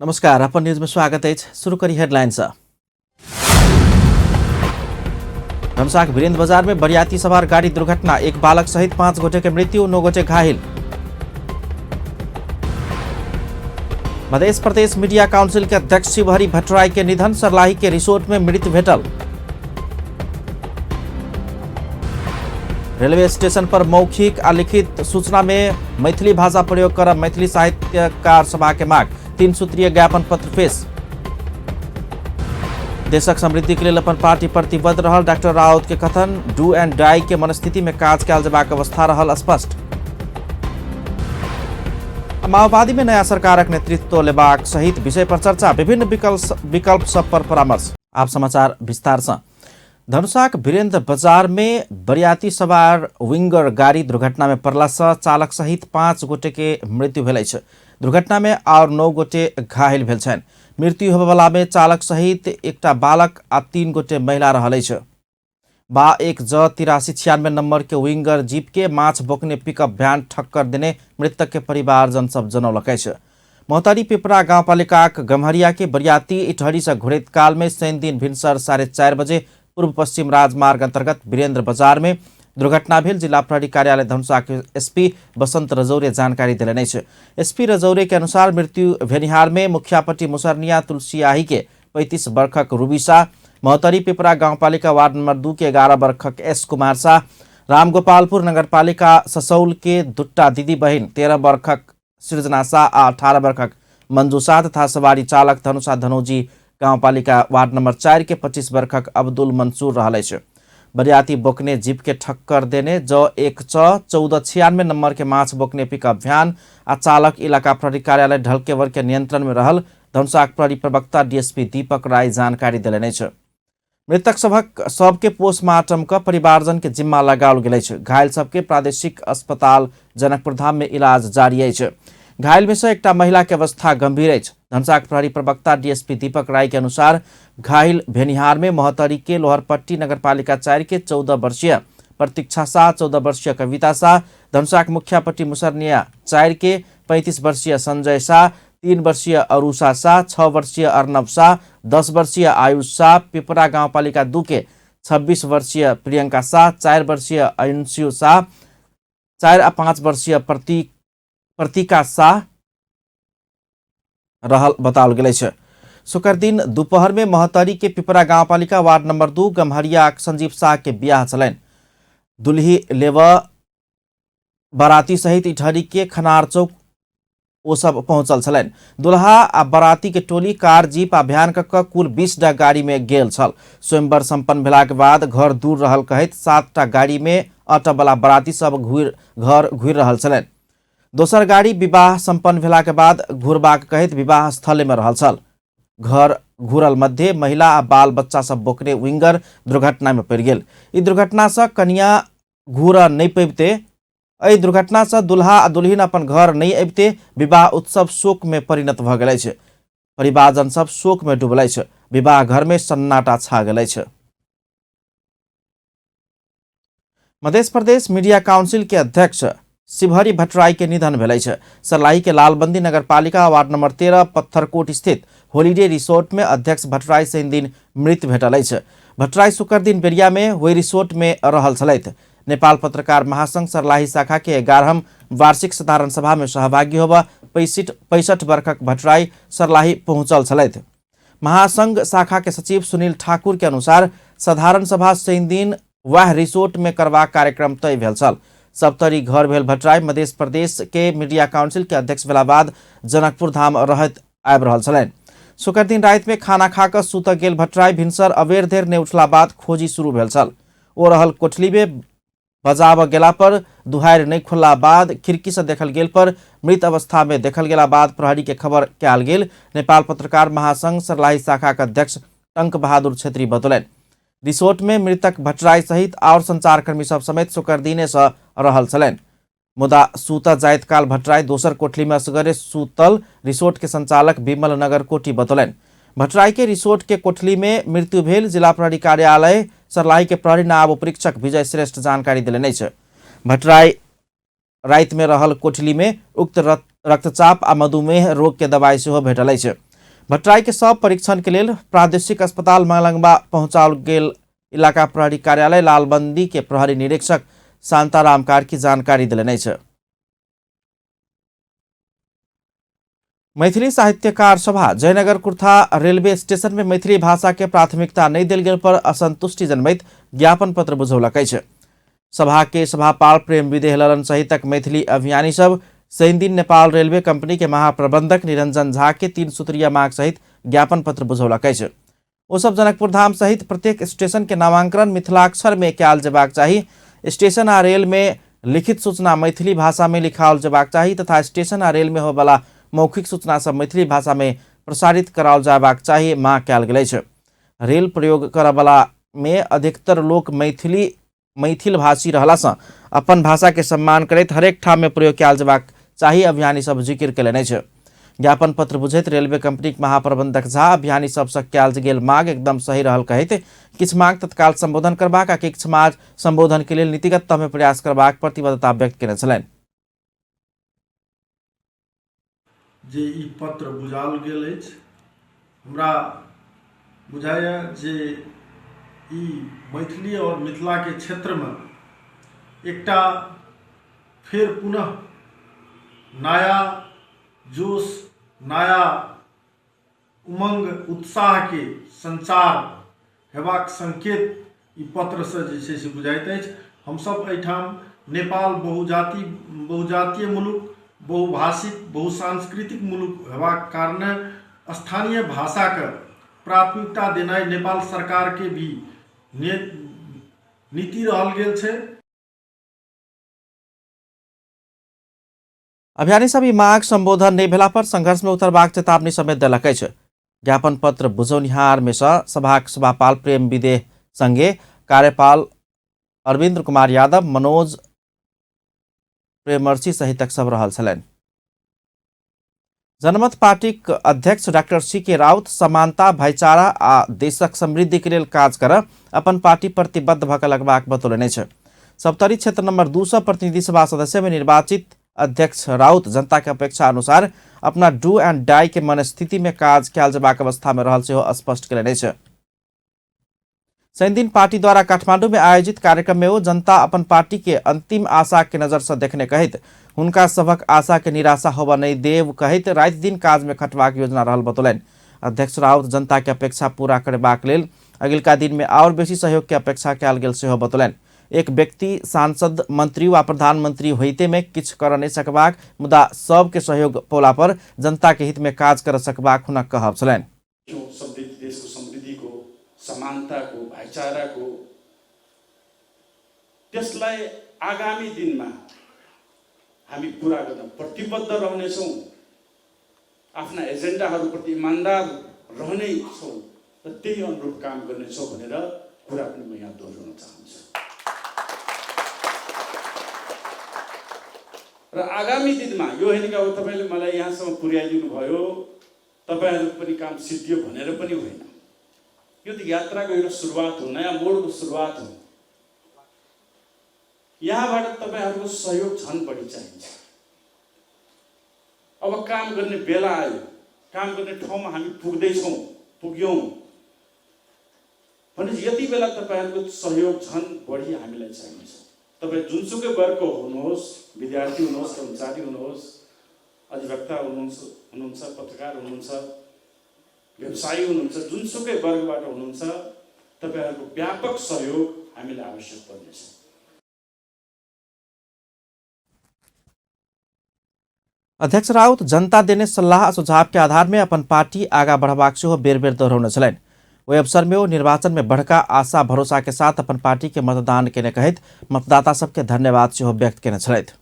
नमस्कार, अपन न्यूज में स्वागत है। शुरू करी हेडलाइंस। धनसाक वीरेंद्र बाजार में बरियाती सवार गाड़ी दुर्घटना, एक बालक सहित 5 गोटे के मृत्यु, 9 गोटे घायल। मध्य प्रदेश मीडिया काउंसिल के अध्यक्ष शिवहरि भट्टराई के निधन, सर्लाही के रिसोर्ट में मृत भेटल। रेलवे स्टेशन पर मौखिक आ लिखित सूचना में मैथिली भाषा प्रयोग कर मैथिली साहित्यकार सभा के मांग, 3 सूत्रीय ज्ञापन पत्र पेश। देशक समृद्धि के लिए अपन पार्टी प्रतिबद्ध रहल, डॉक्टर राउत के कथन। डू एंड डाई के मनस्थिति में काज कयल जेबाक अवस्था रहल स्पष्ट। माओवादी में नया सरकारक नेतृत्व लेबाक सहित विषय पर चर्चा, विभिन्न विकल्प सब पर परामर्श। आप समाचार विस्तार से। धनुषाक वीरेंद्र बाजार में बरियाती सवार विंगर गाड़ी दुर्घटना में पड़ला से चालक सहित 5 गोटे के मृत्यु भेल अछि। दुर्घटना में और 9 गोटे घायल भेल छन्। मृत्यु होबयवला में चालक सहित एकटा बालक आ 3 गोटे महिला रहल अछि। बा एक ज 8396 नंबर के विंगर जीप के माछ बोकने पिकअप भ्यान ठक्कर देने मृतक के परिवारजन सब जनौलक अछि। मोहतरी पिपरा गाउँपालिकाक गम्हरिया के बरियाती इटहरी से घुरैत काल में शनि दिन भिनसर 4:30 बजे पूर्व पश्चिम राजमार्ग अंतर्गत वीरेंद्र बाजार में दुर्घटना भेल। जिला प्रहरी कार्यालय धनुषा के एसपी बसंत रजौरे जानकारी दिलनि अछि। एसपी रजौरे के अनुसार मृत्यु भेनिहार में मुखियापट्टी मुसरनिया तुलसियाही के 35 वर्षक रूबी शाह, मोहतरी पिपरा गाउँपालिका वार्ड नंबर 2 के 11 वर्षक एस कुमार शाह, रामगोपालपुर नगरपालिका ससौल के दुट्टा दीदी बहिन 13 वर्षक सृजना शाह आ 18 वर्षक मंजू शाह तथा सवारी चालक धनुषा धनौजी गाउँपालिका वार्ड नंबर 4 के 25 वर्षक अब्दुल मंसूर रहल अछि। बरियाती बोकने जीप के ठक्कर देने ज 1 च 1496 नंबर के माछ बोकने पिकअप भ्यान आ चालक इलाका प्रहरी कार्यालय ढलकेवर के नियंत्रण में रहल, धनुषाक प्रहरी प्रवक्ता डीएसपी दीपक राय जानकारी दिलनि अछि। मृतक सबके पोस्टमार्टम का परिवारजन के जिम्मा लगाओल गेल अछि। घायल सबके प्रादेशिक अस्पताल जनकपुर धाम में इलाज जारी अछि। घायल में से एकटा महिला के अवस्था गंभीर अछि। धनसाक प्रहरी प्रवक्ता डीएसपी दीपक राय के अनुसार घायल भेनिहार में मोहतरी के लोहरपट्टी नगरपालिका 4 के 14 वर्षीय प्रतीक्षा शाह, 14 वर्षीय कविता शाह, धनसाक मुखियापट्टी मुसरनिया 4 के 35 वर्षीय संजय शाह, 3 वर्षीय अरुषा शाह, 6 वर्षीय अर्नब शाह, 10 वर्षीय आयुष शाह, पिपरा गाउँपालिका 2 के 26 वर्षीय प्रियंका शाह, 4 वर्षीय अंशु शाह, 4 आ 5 वर्षीय प्रतीका शाह रहल बताओल गेल अछि। शुक्र दिन दोपहर में मोहतरी के पिपरा गाउँपालिका वार्ड नंबर 2 गम्हरिया संजीव शाह के ब्याह छलनि। दुल्ही लेवा बाराती सहित इटहरी के खनार चौक ओ सब पहुंचल छलनि। दुल्हा आ बाराती के टोली कार जीप आ भ्यान क कुल 20 टा गाड़ी में गेल छल। स्वयंवर संपन्न भेला के बाद घर दूर रहल कहैत 7 टा गाड़ी में अटब वाला बाराती सब घर घुरि रहल छलनि। दोसर गाड़ी विवाह संपन्न भेला के बाद घुरबाक कहैत विवाह स्थल में रहल छल। घर घुरल मध्य महिला आ बाल बच्चा सब बोकने विंगर दुर्घटना में पड़ि गेल। ई दुर्घटना से कन्या घुर नहीं पैबते, एहि दुर्घटना से दुल्हा आ दुल्हिन अपन घर नहीं अबिते विवाह उत्सव शोक में परिणत भ गेल अछि। परिवारजन सब शोक में डूबल अछि। विवाह घर में सन्नाटा छा गेल अछि। मध्य प्रदेश मीडिया काउंसिल के अध्यक्ष शिवहरि भट्टराई के निधन भेल अछि। सर्लाही के लालबंदी नगरपालिका वार्ड नंबर 13 पत्थरकोट स्थित हॉलिडे रिसोर्ट में अध्यक्ष भट्टराई से दिन मृत भेटल अछि। भट्टराई शुक्र दिन बेरिया में वही रिसोर्ट में रहल छलथि। नेपाल पत्रकार महासंघ सर्लाही शाखा के 11वीं वार्षिक साधारण सभा में सहभागी होबा 65 वर्षक भट्टराई सर्लाही पहुंचल छलथि। महासंघ शाखा के सचिव सुनील ठाकुर के अनुसार साधारण सभा शनि दिन वह रिसोर्ट में करबाक कार्यक्रम तय भेल छल। सप्तरी घर भेल भट्टराई मध्य प्रदेश के मीडिया काउंसिल के अध्यक्ष भेला बाद जनकपुर धाम रहत आबि रहल छलनि। शुक्र दिन रात में खाना खाकर सुत गेल भट्टराई भिनसर अबेर देर नहीं उठला बाद खोजी शुरू भेल छल। ओ रहल कोठली में बजाब गेला पर दुहारि नहीं खुलला बाद खिड़की से देखल गेल पर मृत अवस्था में देखल गेला बाद प्रहरी के खबर कयल गेल। नेपाल पत्रकार महासंघ सर्लाही शाखा के अध्यक्ष टंक बहादुर छेत्री बतौलनि। रिसोर्ट में मृतक भट्टराई सहित और संचारकर्मी सब समेत शुक्र दिने से रहल छलनि। मुदा सूत जाइत काल भट्टराई दोसर कोठली में असगरे सूतल रिसोर्ट के संचालक विमल नगर कोटी बतौलनि। भट्टराई के रिसोर्ट के कोठली में मृत्यु भेल। जिला प्रहरी कार्यालय सर्लाही के प्रहरी नायब उपरीक्षक विजय श्रेष्ठ जानकारी दिलनि अछि। भट्टराई रात में रहल कोठली में उक्त रक्तचाप आ मधुमेह रोग के दवाई सेहो भेटल अछि। भट्टराई के शव परीक्षण के लिए प्रादेशिक अस्पताल मलंगवा पहुंचाल गेल। इलाका प्रहरी कार्यालय लालबंदी के प्रहरी निरीक्षक शांताराम कार्की जानकारी दिलने छ। मैथिली साहित्यकार सभा जयनगर कुर्था रेलवे स्टेशन में मैथिली भाषा के प्राथमिकता नहीं दिल गेल पर असंतुष्टि जन्मैत ज्ञापन पत्र बुझौलकै छ। सभा के सभापाल प्रेम विदेह ललन सहितक मैथिली अभियानी सब शनि दिन नेपाल रेलवे कंपनी के महाप्रबंधक निरंजन झा के 3 सूत्रीय मांग सहित ज्ञापन पत्र बुझौलकै छ। ओ सब जनकपुर धाम सहित प्रत्येक स्टेशन के नामांकन मिथिलाक्षर में कयल जेबाक चाही। स्टेशन आ रेल में लिखित सूचना मैथिली भाषा में लिखाओल जेबाक चाही तथा स्टेशन आ रेल में होबला मौखिक सूचना सब मैथिली भाषा में प्रसारित कराओल जाबाक चाही मांग कयल गेल छ। रेल प्रयोग करयवला में अधिकतर लोक मैथिल भाषी रहलासँ अपन भाषा के सम्मान करैत हरेक ठाम में प्रयोग कयल जेबाक चाही अभियानी सब जिक्र केलनि छ। ज्ञापन पत्र बुझैत रेलवे कंपनी के महाप्रबंधक झा अभियानी सबसँ कयल गेल मांग एकदम सही रहल कहैत किछु मांग तत्काल संबोधन करबाक आ किछु मांग संबोधन के लेल नीतिगत तह में प्रयास करबाक प्रतिबद्धता व्यक्त केने छलनि। जे ई पत्र बुझाल गेल अछि, हमरा बुझाया जे ई मैथिली और मिथिला के क्षेत्र में एकटा फिर पुनः नया जोश, नया उमंग, उत्साह के संचार हेबाक संकेत ई पत्र से जे छै से बुझाइत अछि। हम सब एठाम नेपाल बहुजातीय मुलुक, बहुभाषिक, बहुसांस्कृतिक मुलुक हेबाक कारणे स्थानीय भाषा के प्राथमिकता देनाइ नेपाल सरकार के भी नीति रहल गेल छै। अभियानी सब ई मांग संबोधन नहीं भेला पर संघर्ष में उतरबाक चेतावनी समेत देलकै छ। ज्ञापन पत्र बुझौनिहार में सभाक सभापाल प्रेम विदेह संगे कार्यपाल अरविंद कुमार यादव, मनोज प्रेमर्षि सहितक सब रहल छलनि। जनमत पार्टी अध्यक्ष डॉक्टर सी.के. राउत समानता, भाईचारा आ देशक समृद्धि के लेल काज कर अपन पार्टी प्रतिबद्ध भऽ कऽ लगबाक बतौलनि छ। सप्तरी क्षेत्र नंबर 2 से प्रतिनिधि सभा सदस्य में निर्वाचित अध्यक्ष राउत जनता के अपेक्षा अनुसार अपना डू एंड डाई के मनस्थिति में काज कयल जेबाक अवस्था में रहल सेहो स्पष्ट केलनि छ। शनि दिन पार्टी द्वारा काठमांडू में आयोजित कार्यक्रम में वो जनता अपन पार्टी के अंतिम आशा के नजर से देखने कहैत हुनका सबक आशा के निराशा होबा नहीं देव कहैत रात दिन काज में खटबाक योजना रहल बतौलनि। अध्यक्ष राउत जनता के अपेक्षा पूरा करबाक लेल अगिलका दिन में और बेसी सहयोग के अपेक्षा कयल गेल सेहो बतौलनि। एक व्यक्ति सांसद, मंत्री वा प्रधानमंत्री होइते में किछु कर नहीं सकबाक मुदा सबके सहयोग पौला पर जनता के हित में काज कर सकबाक हुनक कहब छलनि। देशको समृद्धिको, समानताको, भाइचाराको त्यसलाई आगामी दिनमा हामी पूरा गर्न प्रतिबद्ध रहनेछौँ। आफ्ना एजेन्डाहरूप्रति इमानदार रहनेछौँ र त्यही अनुरूप काम गर्नेछौँ भनेर कुरा पनि म यहाँ दोहोर्याउन चाहन्छु। र आगामी दिनमा यो होइन कि अब तपाईले मलाई यहाँसम्म पुर्याइदिनु भयो, तपाईहरुको पनि काम सिद्धियो भनेर पनि होइन। यो त यात्राको एउटा सुरुवात हो, नयाँ मोडको सुरुवात हो। यहाँबाट तपाईहरुको सहयोग झन् बढी चाहिन्छ। अब काम गर्ने बेला आयो, काम गर्ने ठाउँमा हामी पुग्यौं भने यति बेला तपाईहरुको सहयोग झन् बढी हामीलाई चाहिन्छ। तपाईं जुनसुकै वर्गको हुनुहोस्, विद्यार्थी हुनुहोस्, कर्मचारी हुनुहोस्, अधिवक्ता हुनुहुन्छ, पत्रकार हुनुहुन्छ, व्यवसायी हुनुहुन्छ, जुनसुकै वर्गबाट हुनुहुन्छ, तपाईहरुको व्यापक सहयोग हामीलाई आवश्यक पर्नेछ। अध्यक्ष राउत जनता देने सल्लाह सुझाव के आधार में अपन पार्टी आगा बढ़बाक सेहो बेर बेर दोहराउने छलनि। ओहि अवसर में वो निर्वाचन में बढ़का आशा भरोसा के साथ अपन पार्टी के मतदान केने कहैत मतदाता सबके धन्यवाद सेहो व्यक्त केने छलथि।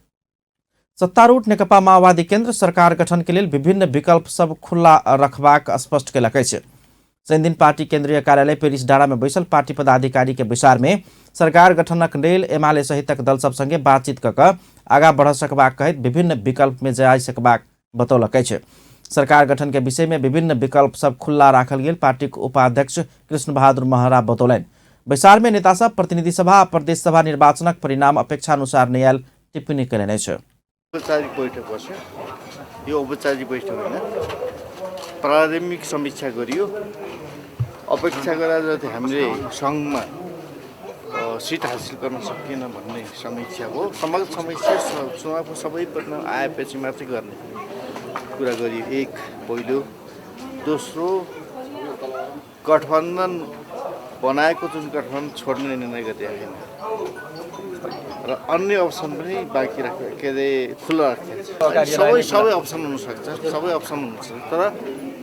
सत्तारूढ़ नेकपा माओवादी केन्द्र सरकार गठन के लेल विभिन्न विकल्प सब खुला रखबाक स्पष्ट केलकै छ। शनि दिन पार्टी केन्द्रीय कार्यालय पेरिस डाँडा में बैसल पार्टी पदाधिकारी के विचार में सरकार गठनक लेल एमाले सहितक दल सब संगे बातचीत कऽ आगा बढ़ सकबाक कहैत विभिन्न विकल्प में जाय सकबाक बतौलकै छ। सरकार गठन के विषय में विभिन्न विकल्प सब खुला राखल गेल पार्टी के उपाध्यक्ष कृष्ण बहादुर महरा बतौलनि। बैसार में नेता सब प्रतिनिधि सभा आ प्रदेश सभा निर्वाचनक परिणाम अपेक्षा अनुसार नहीं आयल टिप्पणी केलनि छ। औपचारिक बैठक बस्यो, यो औपचारिक बैठक होइन। प्रारम्भिक समीक्षा गरियो। अपेक्षा गरे जति हामीले सङ्घमा सिट हासिल गर्न सकिएन भन्ने समीक्षा हो। समग्र समीक्षा चुनावको सबै परिणाम आएपछि मात्रै गर्ने कुरा गरियो। एक पहिलो। दोस्रो, गठबन्धन बनाएको जुन गठबन्धन छोड्ने निर्णय गरिएको छैन र अन्य अप्सन पनि बाँकी राखेको के अरे खुल्ला राखेको छ। सबै अप्सन हुनसक्छ, सबै अप्सन हुन्छ, तर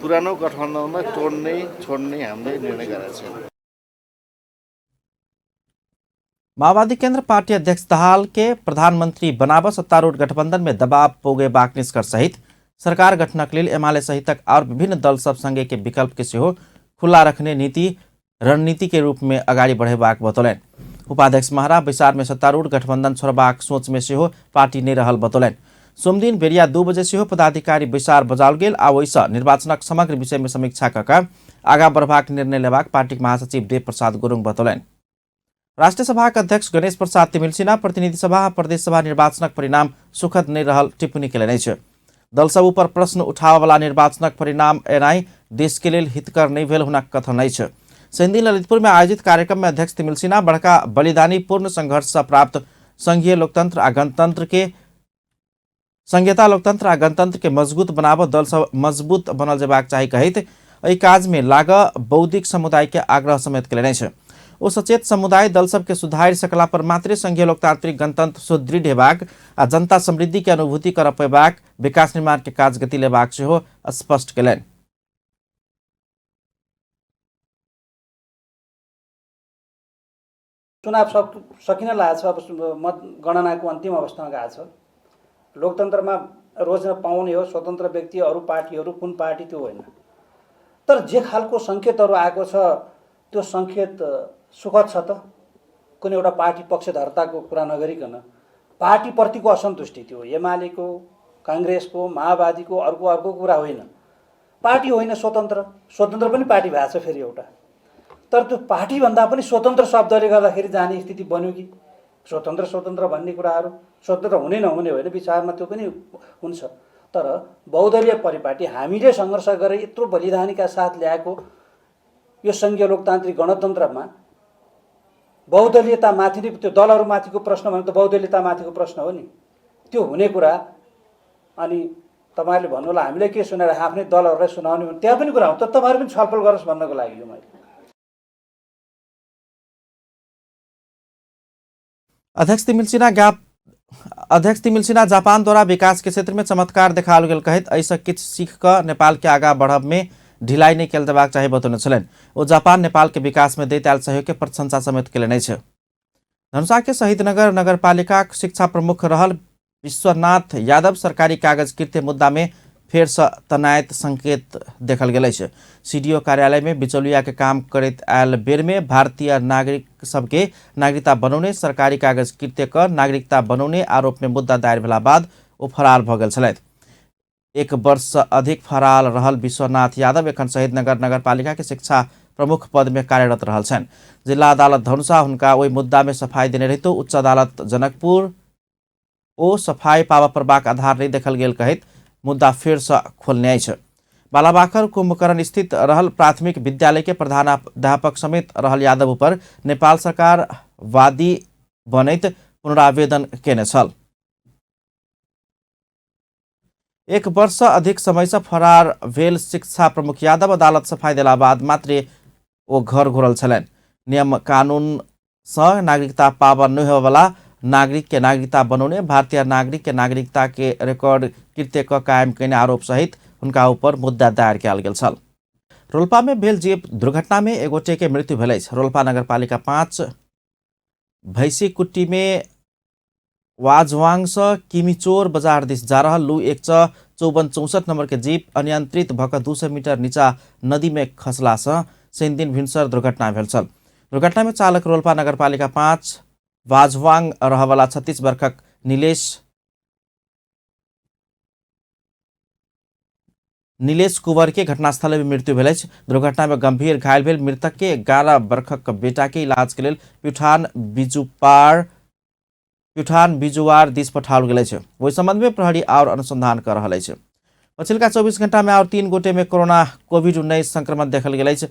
पुरानो गठबन्धनलाई तोड्ने छोड्ने हामीले निर्णय गरेका छैनौँ। माओवादी केंद्र पार्टी अध्यक्ष दाहाल के प्रधानमंत्री बनाव सत्तारूढ़ गठबंधन में दबाव पुगेबाक निष्कर्ष सहित सरकार गठनक लेल एमाले सहितक और विभिन्न दल सब संगे के विकल्प के सेहो खुला रखने रणनीति के रूप में अगाडि बढ़ेबाक बतौलैन। उपाध्यक्ष महरा बैसार में सत्तारूढ़ गठबंधन छोड़बाक सोच में सेहो पार्टी नहीं रहल बतौलैन। सोमदिन बेरिया 2 बजे सेहो पदाधिकारी बैसार बजाओल गेल आ ओइस निर्वाचनक समग्र विषय में समीक्षा कऽ आगा बढ़बाक निर्णय लेबाक पार्टी महासचिव देव प्रसाद गुरुङ बतौलैन। राष्ट्रिय सभा के अध्यक्ष गणेश प्रसाद तिमिल सिन्हा प्रतिनिधि सभा प्रदेश सभा निर्वाचनक परिणाम सुखद नहीं रहल टिप्पणी केलनि अछि। दल सब ऊपर प्रश्न उठाव वाला निर्वाचनक परिणाम एनाई देश के लेल हितकर नहीं भेल हुनक कथन अछि। सिंधी ललितपुर में आयोजित कार्यक्रम में अध्यक्ष तिमिल सिन्हा बड़का बलिदानी पूर्ण संघर्ष से प्राप्त संघीय लोकतंत्र आ गणतंत्र के मजबूत बनाव दल सब मजबूत बनल जेबाक चाही कहैत एहि काज में लाग बौद्धिक समुदाय के आग्रह समेत केलनि अछि। ओ सचेत समुदाय दल सबके सुधार सकला पर मात्रै संघीय लोकतांत्रिक गणतंत्र सुदृढ़ हेबाक आ जनता समृद्धि के अनुभूति कर पेबाक विकास निर्माण के काज गति लेबाक सेहो स्पष्ट केलनि। चुनाव सकिन लागेको छ। मतगणनाको अन्तिम अवस्थामा गएको छ। लोकतन्त्रमा रोज्न पाउने हो स्वतन्त्र व्यक्ति, अरू पार्टीहरू कुन पार्टी त्यो होइन। तर जे खालको सङ्केतहरू आएको छ त्यो सङ्केत सुखद छ त। कुनै एउटा पार्टी पक्षधरताको कुरा नगरिकन पार्टीप्रतिको असन्तुष्टि त्यो एमालेको, काङ्ग्रेसको, माओवादीको अर्को कुरा होइन। पार्टी होइन स्वतन्त्र पनि पार्टी भएको छ फेरि एउटा। तर त्यो पार्टीभन्दा पनि स्वतन्त्र शब्दले गर्दाखेरि जाने स्थिति बन्यो कि स्वतन्त्र भन्ने कुराहरू स्वतन्त्र हुने नहुने होइन, विचारमा त्यो पनि हुन्छ। तर बहुदलीय परिपाटी हामीले सङ्घर्ष गरेर यत्रो बलिदानीका साथ ल्याएको यो सङ्घीय लोकतान्त्रिक गणतन्त्रमा बहुदलीयतामाथि नै त्यो दलहरूमाथिको प्रश्न भनेको त बहुदलीयतामाथिको प्रश्न हो नि, त्यो हुने कुरा। अनि तपाईँहरूले भन्नु होला हामीले के सुनेर आफ्नै दलहरूलाई सुनाउने भने त्यहाँ पनि कुरा हो। तर तपाईँहरू पनि छलफल गर्नुहोस् भन्नको लागि हो मैले। अध्यक्ष तिमिल सिन्हा जापान द्वारा विकास के क्षेत्र में चमत्कार देखाओल गेल कहैत ऐसा किछ सीख क नेपाल के आगा बढ़ब में ढिलाई नहीं कल देबाक चाही बतौने छलनि। ओ जापान नेपाल के विकास में दैत आयल सहयोग के प्रशंसा समेत केलनि अछि। धनुषा के शहीदनगर नगरपालिका शिक्षा प्रमुख रहल विश्वनाथ यादव सरकारी कागज कृत्य मुद्दा में फेर से तनायत संकेत देखल गेल अछि। सीडीओ कार्यालय में बिचौलिया के काम करैत आयल बेर में भारतीय नागरिक सबके नागरिकता बनौने सरकारी कागज कृत्य क नागरिकता बनौने आरोप में मुद्दा दायर भेला बाद ओ फरार भ गेल छलथि। 1 वर्ष से अधिक फरार रहल विश्वनाथ यादव एखन शहीदनगर नगरपालिका के शिक्षा प्रमुख पद में कार्यरत रहल छन्। जिला अदालत धनुषा हुनका ओहि मुद्दा में सफाई देने रहितो उच्च अदालत जनकपुर ओ सफाई पावा परबाक आधार नहीं देखल गेल कहैत मुद्दा फेर से खोलने अछि। बालाबाखर कुंभकर्ण स्थित रहल प्राथमिक विद्यालय के प्रधानाध्यापक समेत रहल यादव पर नेपाल सरकार वादी बनैत पुनरावेदन केने छल। 1 वर्ष से अधिक समय से फरार भेल शिक्षा प्रमुख यादव अदालत सफाई देला बाद मात्रे ओ घर घुरल छलनि। नियम कानून से नागरिकता पावा नहीं होवला नागरिक के नागरिकता बनौने भारतीय नागरिक के नागरिकता के रिकॉर्ड कृत्य क कायम करने आरोप सहित उनका ऊपर मुद्दा दायर कयल गेल छल। रोल्पा में भेल जीप दुर्घटना में एगोटे के मृत्यु भेल अछि। रोल्पा नगरपालिका 5 भैंसीकुट्टी में वाजवांग से किमिचोर बाजार दिस जा रहल लू 15464 नंबर के जीप अनियंत्रित भक 200 मीटर नीचा नदी में खसला से शनि दिन भिनसर दुर्घटना भेल छल। दुर्घटना में चालक रोल्पा नगरपालिका 5 वाजवांग रहवाला 36 वर्षक नीलेश कुंवर के घटनास्थल में मृत्यु भेल अछि। दुर्घटना में गंभीर घायल भेल मृतक के 11 वर्षक बेटा के इलाज के लेल प्युठान बिजुवार दिस पठाओल गेल अछि। ओहि संबंध में प्रहरी और अनुसंधान कर रहल अछि। पछिल्का 24 घण्टा में और 3 गोटे में कोरोना कोभिड-19 संक्रमण देखल गेल अछि।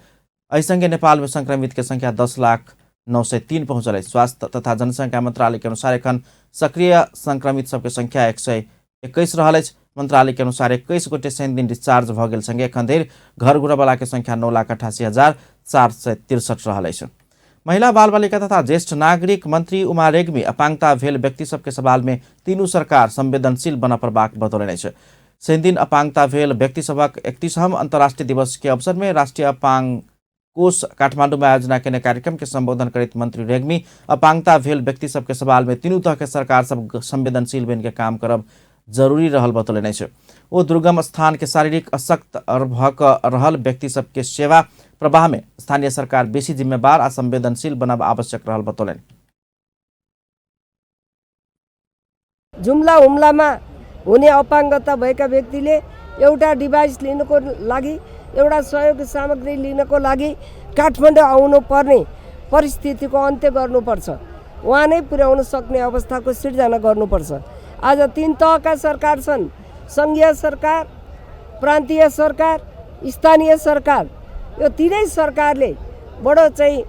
एहिसँगै नेपाल में संक्रमित के संख्या 10,903 पहुँचल अछि। स्वास्थ्य तथा जनसंख्या मंत्रालय के अनुसार एखन सक्रिय संक्रमित सबके संख्या 121 रहल अछि। मंत्रालय के अनुसार 21 गोटे शनि दिन डिस्चार्ज भ गेल संगे एखन धरि घर घुरबला के संख्या 9,88,463 रहल अछि। महिला बाल बालिका तथा ज्येष्ठ नागरिक मंत्री उमा रेग्मी अपाङ्गता भेल व्यक्ति सबके सवाल में तीनू सरकार संवेदनशील बन पड़बाक बतौलनि अछि। शनि दिन अपाङ्गता भेल व्यक्ति सबक 31वां अंतर्राष्ट्रीय दिवस के अवसर में राष्ट्रीय अपाङ्ग कोष काठमांडू में आयोजना केने कार्यक्रम के संबोधन करैत मंत्री रेग्मी अपाङ्गता भेल व्यक्ति सबके सवाल में तीनू तरह के सरकार सब संवेदनशील बन के काम करब जरूरी रहल बतौलनि अछि। ओ दुर्गम स्थान के शारीरिक अशक्त भ क रहल व्यक्ति सबके सेवा प्रवाह में स्थानीय सरकार बेसी जिम्मेवार आ संवेदनशील बनब आवश्यक रहल बतौलनि। जुम्ला हुम्लामा हुने अपाङ्गता भएका व्यक्तिले एउटा डिभाइस लिनको लागि, एउटा सहयोग सामग्री लिनको लागि काठमाडौँ आउनु पर्ने परिस्थितिको अन्त्य गर्नुपर्छ। वहाँ नै पुर्याउन सक्ने अवस्थाको सिर्जना गर्नुपर्छ। आज 3 तहका सरकार छन्, सङ्घीय सरकार, प्रान्तीय सरकार, स्थानीय सरकार। यो तीनै सरकारले बडो चाहिँ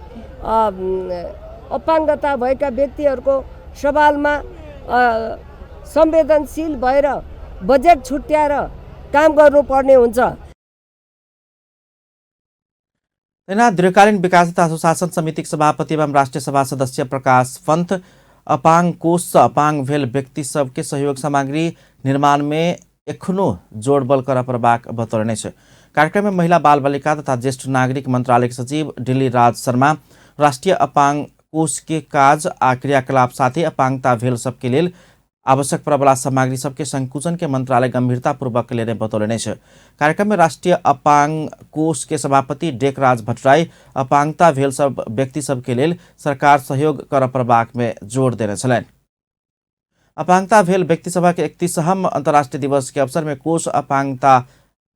अपाङ्गता भएका व्यक्तिहरूको सवालमा संवेदनशील भएर बजेट छुट्याएर काम गर्नुपर्ने हुन्छ। दीर्घकालीन विकास तथा सुशासन समितिक सभापति एवं राष्ट्रिय सभा सदस्य प्रकाश पन्त अपाङ्ग कोष सँ अपाङ्ग भेल व्यक्ति सबके सहयोग सामग्री निर्माण में एखनो जोड़बल कर पड़बाक बतौलनि अछि। कार्यक्रम में महिला बाल बालिका तथा ज्येष्ठ नागरिक मंत्रालय के सचिव दिल्ली राज शर्मा राष्ट्रीय अपाङ्ग कोष के काज आ क्रियाकलाप साथै अपाङ्गता भेल सबके लेल आवश्यक परबला सामग्री सबके संकुचन के मंत्रालय गंभीरतापूर्वक लेने बतौलनि अछि। कार्यक्रम में राष्ट्रीय अपाङ्ग कोष के सभापति डेकराज भट्टराई अपाङ्गता भेल सब व्यक्ति सबके लेल सरकार सहयोग कर पड़बाक में जोड़ देने छलनि। अपाङ्गता भेल व्यक्ति सभा के 31वां अंतर्राष्ट्रीय दिवस के अवसर में कोष अपाङ्गता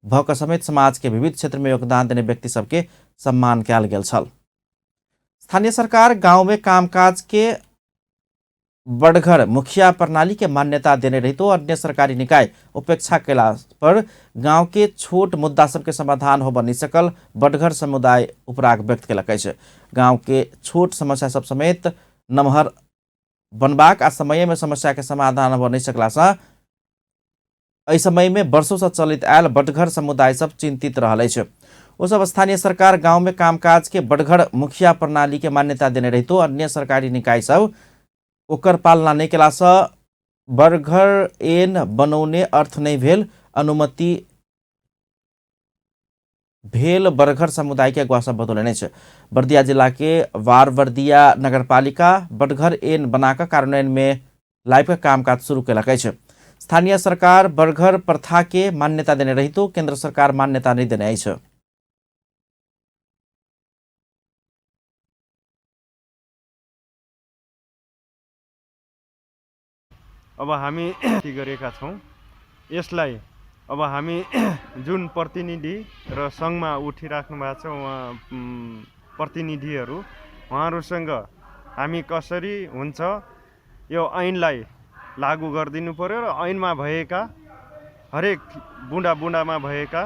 भक समेत समाज के विविध क्षेत्र में योगदान देने व्यक्ति सबके सम्मान कयल गेल छल। स्थानीय सरकार गांव में कामकाज के बड़घर मुखिया प्रणाली के मान्यता देने रही तो अन्य सरकारी निकाय उपेक्षा कैला पर गांव के छोट मुद्दा सबके समाधान होब नहीं सकल बड़घर समुदाय उपराग व्यक्त केलक अछि। गांव के छोट समस्या सब समेत नमहर बनबाक आ समय में समस्या के समाधान होब नहीं सकला सँ एहि समय में वर्षों से चलित आयल बड़घर समुदाय सब चिंतित रहल अछि। ओ सब स्थानीय सरकार गांव में कामकाज के बड़घर मुखिया प्रणाली के मान्यता देने रही तो अन्य सरकारी निकाय सब ओकर पालना नहीं केला सँ बड़घर एन बनौने अर्थ नहीं भेल अनुमति भेल बड़घर समुदाय के अगुवा सब बतौलनि अछि। बर्दिया जिला के वारवर्दिया नगरपालिका बड़घर एन बनाकर कार्यान्वयन में लाइव कामकाज शुरू केलक अछि। स्थानीय सरकार बड़घर प्रथा के मान्यता देने रही तो केंद्र सरकार मान्यता नहीं देने अछि। अब हामी के गरेका छौं यसलाई अब हामी जुन प्रतिनिधि र संघमा उठिराख्नु भएको छ उहाँ प्रतिनिधिहरू उहाँहरूसँग हामी कसरी हुन्छ यो ऐनलाई लागू गरिदिनु पर्यो र ऐनमा भएका हरेक बुँदामा भएका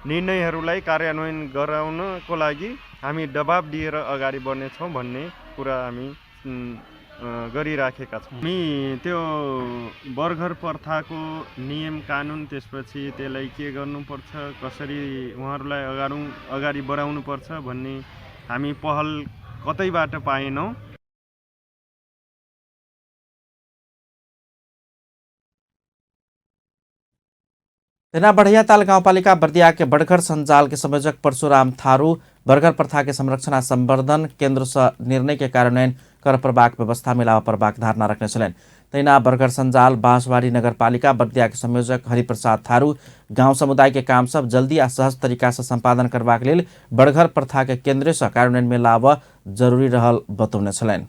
निर्णयहरूलाई कार्यान्वयन गराउनको लागि हामी दबाब दिएर अगाडि बढ्नेछौँ भन्ने कुरा हामी गरिराखेका छौँ। हामी त्यो बर्गर प्रथाको नियम कानुन त्यसपछि त्यसलाई के गर्नुपर्छ कसरी उहाँहरूलाई अगाडि बढाउनुपर्छ भन्ने हामी पहल कतैबाट पाएनौँ। तेना बढ़ियाताल गाउँपालिका बर्दिया के बड़घर संजाल के संयोजक परशुराम थारू बर्गर प्रथा के संरक्षण आ संवर्धन केंद्र से निर्णय के कार्यान्वयन कर प्रबाक व्यवस्था मिलावा प्रबाक धारणा रखने छलनि। तैना बर्गर संजाल बाँसबारी नगरपालिका बर्दिया के संयोजक हरिप्रसाद थारू गांव समुदाय के काम सब जल्दी आ सहज तरीका से संपादन करबाक लेल बड़घर प्रथा के केंद्र से कार्यान्वयन में लाव जरूरी रहल बतौने छलनि।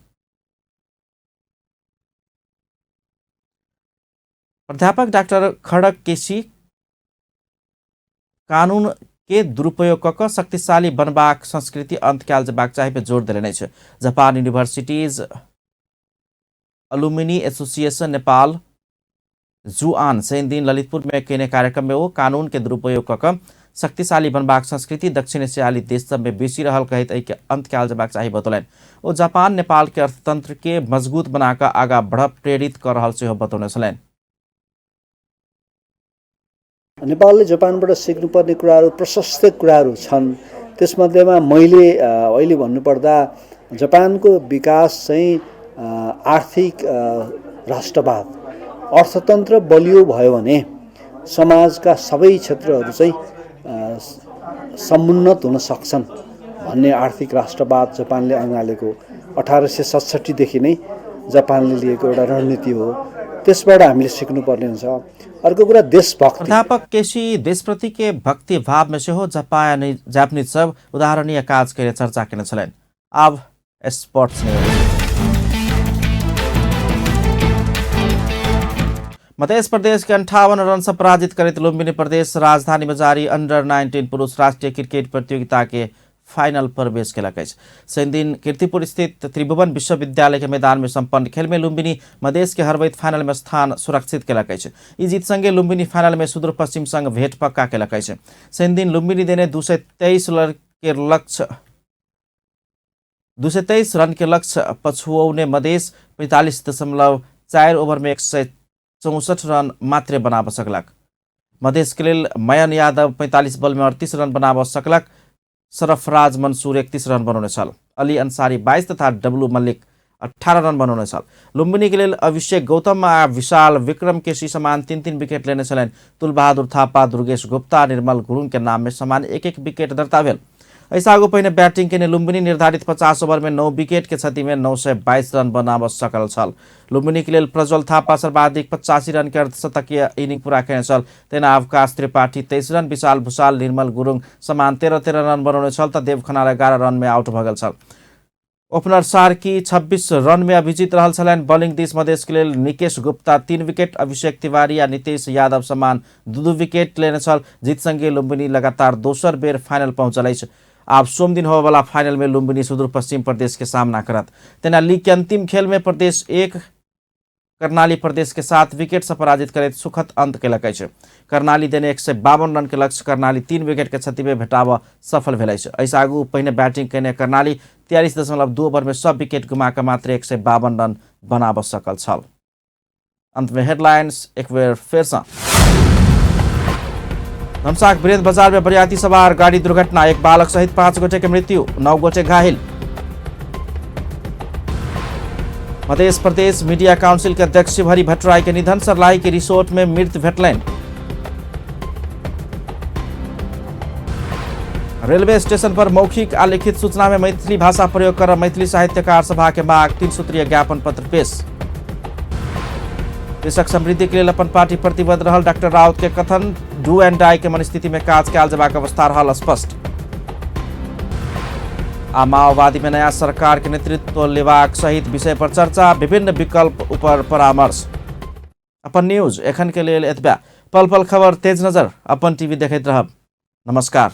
प्राध्यापक डाक्टर खड़क केसी कानून के दुरुपयोग क शक्तिशाली बनबाक संस्कृति अंत कयल जबाक चाही पे जोर देने छै। जापान यूनिवर्सिटीज अलुमिनी एसोसिएशन नेपाल जुआन सेन ललितपुर में केने कार्यक्रम में वो कानून के दुरुपयोग कर शक्तिशाली बनबाक संस्कृति दक्षिण एशियाली देश सब में बेसी रहल कहित एहि के अंत कैल जबाक चाही बतौलन। ओ जापान नेपाल के अर्थतंत्र के मजबूत बनाकर आगा बढ़ब प्रेरित कर रहल सेहो बतौने छलैन। नेपालले जापानबाट सिक्नुपर्ने कुराहरू प्रशस्त कुराहरू छन्। त्यसमध्येमा मैले अहिले भन्नुपर्दा जापानको विकास चाहिँ आर्थिक राष्ट्रवाद अर्थतन्त्र बलियो भयो भने समाजका सबै क्षेत्रहरू चाहिँ समुन्नत हुन सक्छन् भन्ने आर्थिक राष्ट्रवाद जापानले अँगालेको 1867 देखि नै जापानले लिएको एउटा रणनीति हो। त्यसबाट हामीले सिक्नुपर्ने हुन्छ। अर्को कुरा देशभक्ति। प्राध्यापक केसी देशप्रति के भक्ति भाव में से हो जापानीज सब उदाहरणीय काज के चर्चा करने छलैन। अब स्पोर्ट्स न्यूज। मध्य प्रदेश के 58 रन से पराजित करित लुम्बिनी प्रदेश राजधानी में जारी अंडर-19 पुरुष राष्ट्रीय क्रिकेट प्रतियोगिता के फाइनल प्रवेश केलक अछि। शनि दिन कीर्तिपुर स्थित त्रिभुवन विश्वविद्यालय के मैदान में संपन्न खेल में लुम्बिनी मधेश के हरबैत फाइनल में स्थान सुरक्षित केलक अछि। ई जीत संगे लुम्बिनी फाइनल में सुदूर पश्चिम संग भेंट पक्का केलक अछि। शनि दिन लुम्बिनी देने 223 रन के लक्ष्य पछुआउने मधेश 45.4 ओवर में 164 रन मात्रै बनाब सकलक। मधेश के लिए मयन यादव 45 बल में 38 रन बनाब सकलक। सरफराज मंसूर 31 रन बनौने छल। अली अंसारी 22 तथा डब्लू मल्लिक 18 रन बनौने छल। लुम्बिनी के लिए अभिषेक गौतम आ विशाल विक्रम केसी समान 3-3 विकेट लेने छलैन। तुलबहादुर थापा, दुर्गेश गुप्ता, निर्मल गुरुङ के नाम में समान 1-1 विकेट दर्ता भेल। ऐसा आगो पहिने बैटिंग के लुम्बिनी निर्धारित 50 ओवर में 9 विकेट के क्षति में 922 रन बनाब सकल छल। लुम्बिनी के लिए प्रज्वल थापा सर्वाधिक 85 रन के अर्धशतकीय इनिंग पूरा कैने छल। तेना अवकाश त्रिपाठी 23 रन, विशाल भूषाल, निर्मल गुरुङ समान 13-13 रन बनाउने छल त देव खनाल 11 रन में आउट भगल छल। ओपनर सार्की 26 रन में अभिजित रहल छलैन। बॉलिंग दिस मधेश के लिए निकेश गुप्ता 3 विकेट, अभिषेक तिवारी या नितेश यादव समान 2-2 विकेट लेने छल। जीत संगे लुम्बिनी लगातार दोसर बेर फाइनल पहुंचल अछि। अब सोम दिन होने वाला फाइनल में लुम्बिनी सुदूर पश्चिम प्रदेश के सामना करत। तेना लीग के अंतिम खेल में प्रदेश 1 करनाली प्रदेश के 7 विकेट से पराजित करते सुखद अंत केलक अछि। करनाली देने 152 रन के लक्ष्य करनाली 3 विकेट के क्षति में भेटाब सफल भेल अछि। ऐसा आगू पहिने बैटिंग केने करनाली 43.2 ओवर में सब विकेट गुमाकर मात्र 152 रन बनाब सकल छल। अंत में हेडलाइंस एक बेर फिर से। धनसाक वीरेंद्र बाजार में बरियाती सवार गाड़ी दुर्घटना, 1 बालक सहित 5 गोटे के मृत्यु, 9 गोटे घायल। मध्य प्रदेश मीडिया काउंसिल के अध्यक्ष शिवहरि भट्टराई के निधन, सर्लाही के रिसोर्ट में मृत भेटलैन। रेलवे स्टेशन पर मौखिक आ लिखित सूचना में मैथिली भाषा प्रयोग कर मैथिली साहित्यकार सभा के मांग, 3 सूत्रीय ज्ञापन पत्र पेश। देशक समृद्धि के लिए अपन पार्टी प्रतिबद्ध रहल डॉक्टर राउत के कथन, डू एंड डाई के मनस्थिति में काज कैल जबाक अवस्था रहल स्पष्ट। आ माओवादी में नया सरकार के नेतृत्व लेबाक सहित विषय पर चर्चा, विभिन्न विकल्प ऊपर परामर्श। अपन न्यूज एखन के लिए एतबा। पल पल खबर तेज नजर अपन टीवी देखैत रहब। नमस्कार।